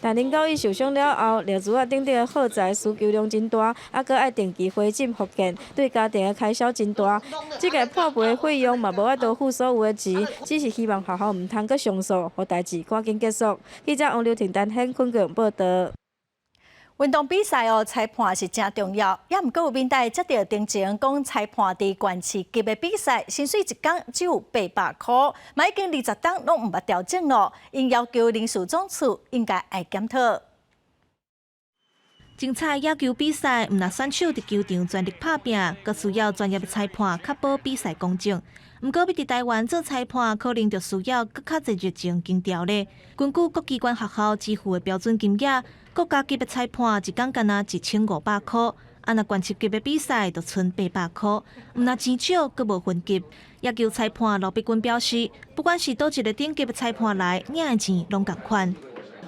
但林高义受伤了后，寮厝顶的耗材需求量真大，搁爱定期回诊复健，对家庭的开销真大。这个判赔费用嘛无法度付所有的钱，只是希望学校毋通搁上诉，互代志赶紧结束。记者王刘婷、陈显坤高雄报道。
运动比赛裁判是真重要，也毋过有面代接到定情讲裁判伫县市级的比赛，薪水1天只有800块，嘛已经20档拢毋捌调整咯，因要求人事总处应该爱检讨。
精彩野球比赛，毋若选手伫球场全力拍拼，阁需要专业的裁判确保比赛公正。毋过，要伫台湾做裁判，可能就需要更较侪热情跟条例。根据各机关学校支付的标准金额，国家级的裁判一天干那1500块，若县市级的比赛就剩800块。毋若钱少，阁无分级。野球裁判罗碧君表示，不管是倒一个顶级的裁判来，领的钱拢共款。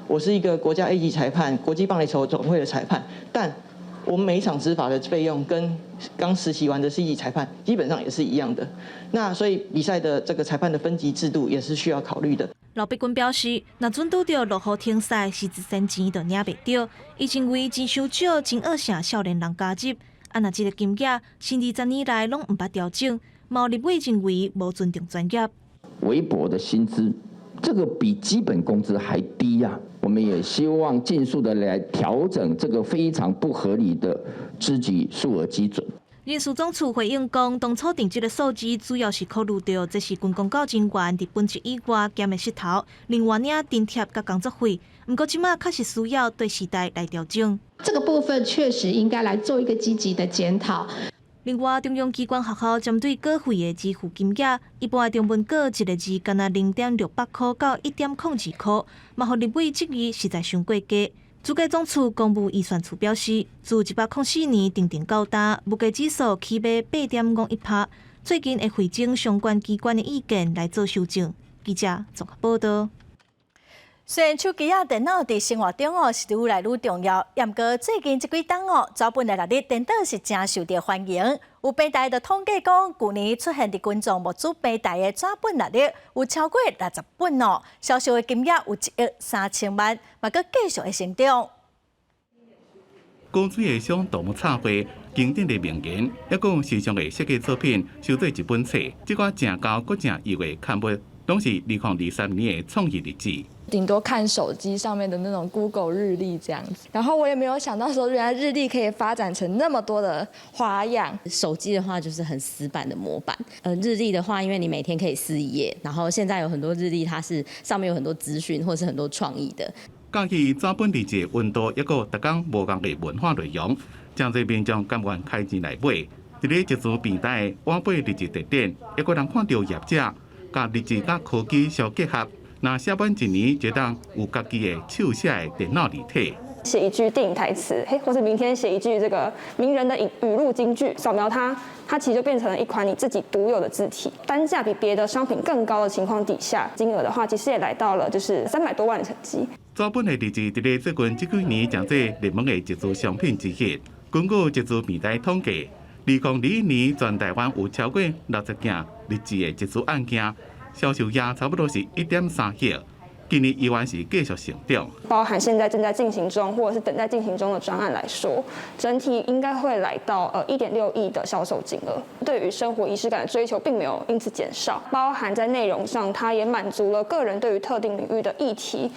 我是一个国家 A 级裁判，国际棒垒球总会的裁判，但我们每一场执法的费用跟刚实习完的 C 级裁判基本上也是一样的。那所以比赛的这个裁判的分级制度也是需要考虑的。
罗碧君表示，若准拄到落雨停赛，实质钱就领袂到。伊认为钱伤少，真恶性少年人加入。若这个金额，新20年来拢毋捌调整，毛立委认为无尊重专业。
微薄的薪资，这个比基本工资还低呀。我们也希望尽速的来调整这个非常不合理的支给数额基准。
人事总处回应讲，当初定这个数字主要是考虑到这是军公教人员伫本职以外减的膝头，另外领津贴甲工作费。不过，即马确实需要对时代来调整。
这个部分确实应该来做一个积极的检讨。
另外，中央机关学校针对稿费的支付金额，一般中文稿一个字干那0.600块到1.02块，嘛，互立委质疑实在伤过价。主计总处公务预算处表示，自104年定到达，物价指数起码8.51%，最近会汇整相关机关的意见来做修正。记者综合报道。虽然手机电脑伫生活中是愈来愈重要，也毋过最近这几档早本来六日电脑是真受到欢迎。有平台就统计讲，去年出现伫群众募资平台的早本六日有超过60本销售的金额有1亿3000万，嘛阁继续的成长。
高水的上盗墓插画、经典的名言，也讲时尚的设计作品，收做一本册。这个正高阁正意的刊物，拢是2023年的创意日志。
顶多看手机上面的那种 Google 日历这样子，然后我也没有想到说，原来日历可以发展成那么多的花样。
手机的话就是很死板的模板，日历的话，因为你每天可以撕一页，然后现在有很多日历，它是上面有很多资讯或是很多创意的。
讲起早本日志温度，一个逐工无共的文化内容。真侪民众甘愿开钱来买。伫咧一组平台晚8日志特点，一个人看到业者甲日志甲科技相结合，那写满1年就当有家己的手写的电脑立体。
写一句电影台词，或是明天写一句这个名人的语录金句，扫描它其实就变成了一款你自己独有的字体，单价比别的商品更高的情况底下，金额的话其实也来到了就是300多万的成绩。
纸本的日志伫咧最近这几年将做热门的一组商品之一。根据一组平台统计，2021年全台湾有超过60件日志的一组案件，销售额差不多是1.3亿。今年依然是继续成长，
包含现在正在进行中或者是等待进行中的专案来说，整体应该会来到1.6亿的销售金额。对于生活仪式感的追求并没有因此减少，包含在内容上，它也满足了个人对于特定领域的议题，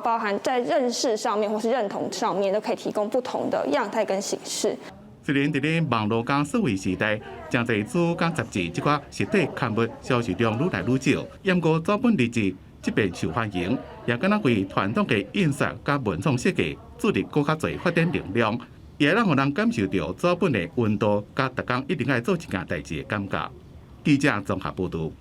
包含在认识上面或是认同上面都可以提供不同的样态跟形式。
虽然伫咧网络加数位时代，真侪书甲杂志这款实体刊物销售量愈来愈少，不过纸本日志即便受欢迎，也敢若为传统的印刷甲文创设计注入更较侪发展能量，也让人感受到纸本的温度，甲逐工一定爱做一件代志的感觉。记者综合报道。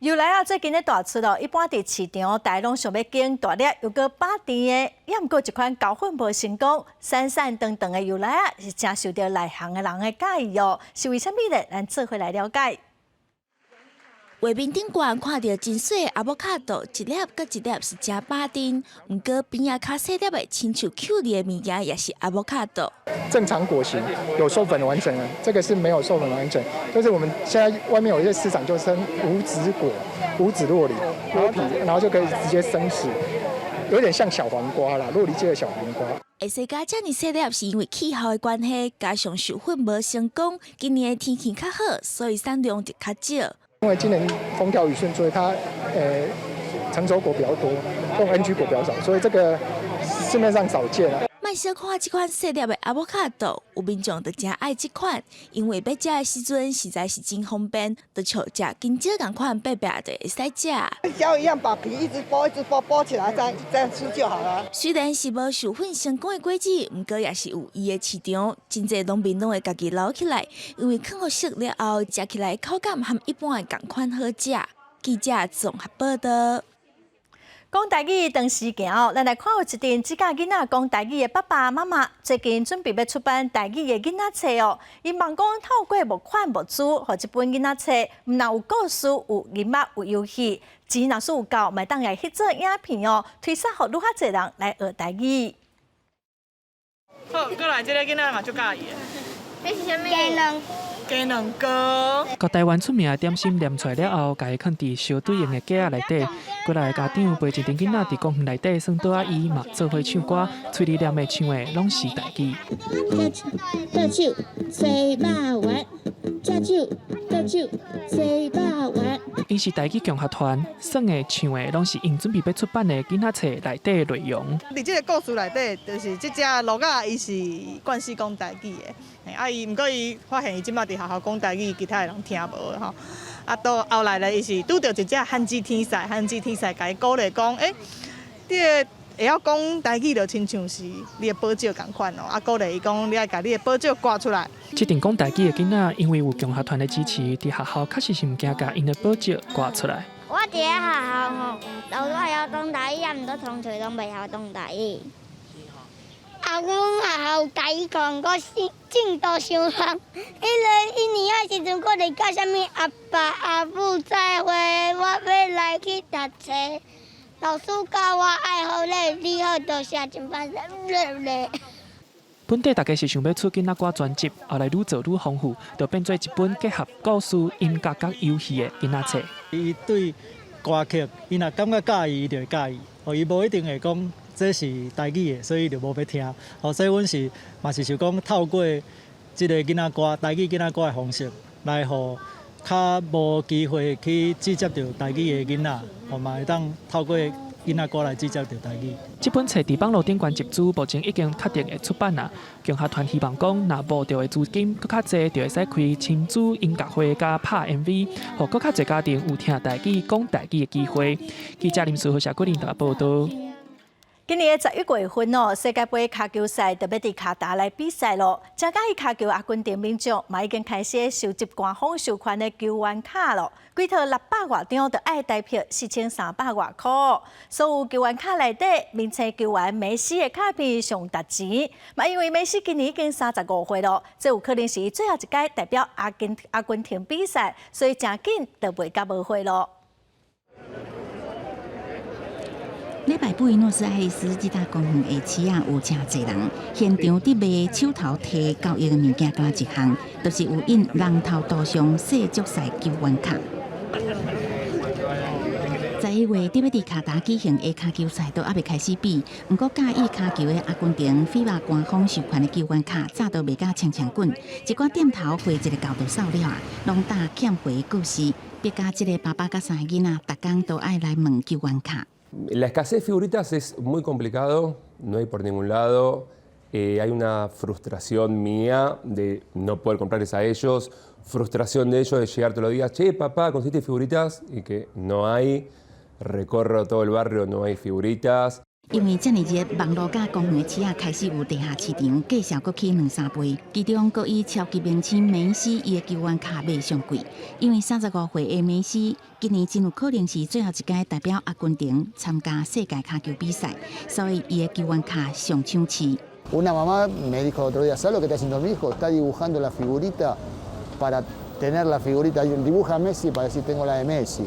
由来啊，最近咧大出咯，一般伫市场大拢想要拣大粒又搁饱甜的，也毋过一款交混无成功、散散长长的由来啊，是真受到内行的人的介意哦。是为虾米咧？咱做伙来了解。
画面顶悬看到真水的阿波卡豆，一粒搁一粒是真饱甜，毋过边仔较细粒的亲像 Q 粒的物件也是阿波卡豆。
正常果型有授粉完整的，这个是没有授粉完整，就是我们现在外面有一些市场就生无籽果、无籽酪梨剥皮，然后就可以直接生食，有点像小黄瓜啦，酪梨界的小黄瓜。
会使加这么细粒是因为气候的关系，加上授粉无成功，今年的天气较好，所以产量就较少。
因为今年风调雨顺，所以它成熟果比较多，这种 NG 果比较少，所以这个市面上少见了。
卖小看这款细粒的阿波卡豆，有民众就真爱这款，因为要食的时阵实在是真方便，就像食金蕉同款白白的会使食。
胶一样把皮一直剥起来，这样吃就好了。
虽然是无授粉成功的果子，不过也是有伊的市场。真侪农民拢会家己留起来，因为放好熟了后，食起来口感和一般的同款好食。记者综合报道。
讲台语长时行哦，咱来看有一阵只家囡仔讲台语的爸爸妈妈，最近准备要出版台语的囡仔册哦。因望讲透过木款木珠，和一本囡仔册，唔但有故事、有音乐、有游戏，钱若是有够，咪当来翕做影片哦，推荐互愈较侪人来学台语。
好，过来，这个囡仔嘛足介意的。
这是啥物？
鸡卵糕。
甲台湾出名的点心念出来了后，家己放伫小对应的架仔内底，过来家长陪一阵囡仔伫公园内底耍倒仔椅嘛，做伙唱歌，嘴里念的唱的拢是台语。
倒手，洗肉丸，吃手，倒手，洗肉丸。
伊是台语共学团，耍的唱的拢是因准备要出版的囡仔册内底的内容。
伫这个故事内底，就是这只鹿仔，伊是惯势讲台语的。伊毋过伊发现伊即摆伫学校讲台语，其他的人听无吼。到后来咧，伊是拄到一只汉字天才，甲伊鼓励讲，你会晓讲台语，就亲像是你的宝石共款哦。鼓励伊讲，你爱甲你的宝石挂出来。
这阵讲台语的囡仔，因为有共学团的支持，伫学校确实是毋惊甲因的宝石挂出来。
我伫咧学校吼，老师晓讲台语，也毋过同学拢袂晓讲台语。阮学校台语课我进度伤慢，一年仔时阵，我伫教啥物阿爸阿母再会，我要来去读册。老师教我爱好咧，你好多谢，真办咧。
本地大家是想要出囡仔歌专辑，后来愈做愈丰富，就变做一本结合故事、音乐甲游戏的囡仔册。
伊对歌曲，伊若感觉介意，伊就会介意，伊无一定会讲。这是台语的，所以就无要听。所以阮是嘛是想讲透过即个囡仔歌、台语囡仔歌的方式，来互较无机会去接触到台语的囡仔，嘛会当透过囡仔歌来接触到台语。
这本册伫网络顶悬集资，目前已经确定会出版啦。共学团希望讲，若募到的资金搁较侪，就会使开亲子音乐会加拍 MV， 互搁较侪家庭有听台语、讲台语的机会。记者林书豪、谢桂林台报道。
今年的11月份哦，世界杯骹球赛特别伫卡达来比赛咯。正介意骹球阿军队民众嘛已经开始收集官方授权的球员卡咯，几套600外张就爱代票4300外块。所有球员卡内底，名称球员梅西的卡片上值钱。嘛，因为梅西今年已经35岁咯，这有可能是最后一届代表阿根廷比赛，所以真紧就袂甲无会咯。
礼拜布宜诺斯艾利斯这搭公园的市啊，有真侪人，现场伫卖手头提交易的物件，敢一项，就是有印人头图像世足赛球员卡。11月特别伫卡达举行的骹球赛都还未开始比，不过介意骹球的阿根廷FIBA官方授权的球员卡早都卖甲呛滚，一寡店头汇一个高度扫了啊，拢打欠回故事，别甲这个爸爸甲3个囡仔，逐工都爱来问球员卡。
La escasez de figuritas es muy complicado, no hay por ningún lado. Hay una frustración mía de no poder comprarles a ellos, frustración de ellos de llegar todos los días, che, papá, ¿conseguiste figuritas? Y que no hay, recorro todo el barrio, no hay figuritas.
因为这么热，网络甲公园的市啊开始有地下市场，介绍阁起2-3倍，其中阁以超级明星梅西伊的球员卡卖上贵。因为35岁的梅西，今年真有可能是最后一届代表阿根廷参加世界卡球比赛，所以伊的球员卡上抢市。
Una mamá me dijo otro día, ¿sabes lo que está haciendo mi hijo? Está dibujando la figurita para tener la figurita. Dibuja a Messi para decir tengo la de Messi.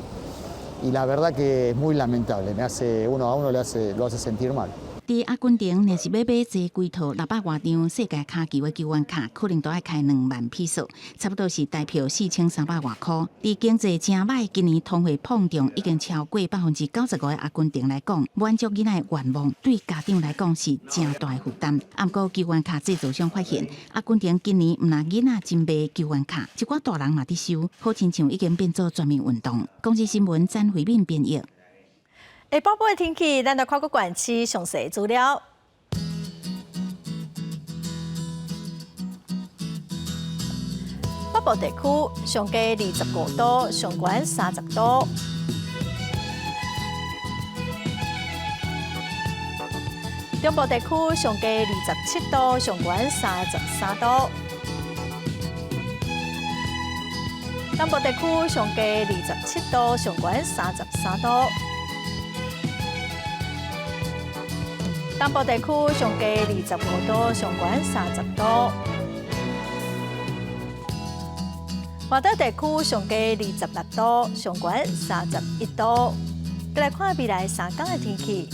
Y la verdad que es muy lamentable, me hace uno a uno lo hace sentir mal.
伫阿根廷，若是要买这几套600外张世界卡球的球员卡，可能都要开2万披索，差不多是代票4300外块。伫经济真歹，今年通货膨胀已经超过95%的阿根廷来讲，满足囡仔的愿望，对家长来讲是真大的负担。不过球员卡制造商发现，阿根廷今年唔但囡仔真卖球员卡，一寡大人嘛伫收，好亲像已经变做全民运动。公司新闻詹慧敏编译。
下晡晡的天气，咱来看个县市详细资料。北部地区上低25度，上悬30度；中部地区上低27度，上悬33度；南部地区上低27度，上悬33度。东部地区上低25度，上悬30度；华岛地区上低26度，上悬31度。再来看未来3天的天气。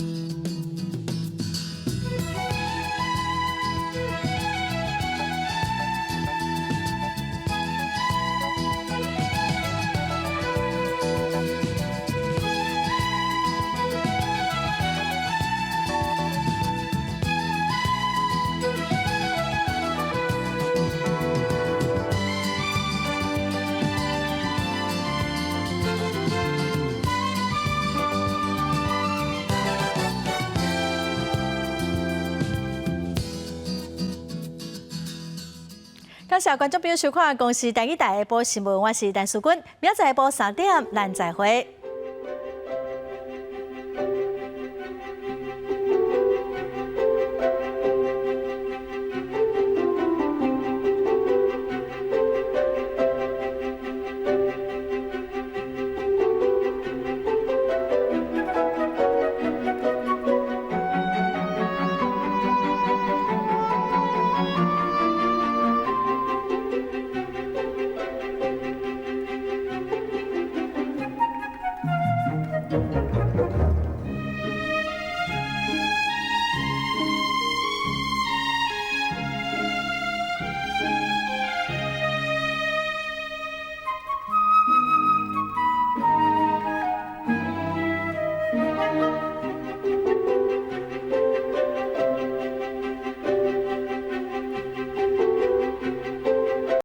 感谢观众朋友收看《公视第一台下晡新闻》，我是陈淑君，明仔载下晡3点，咱再会。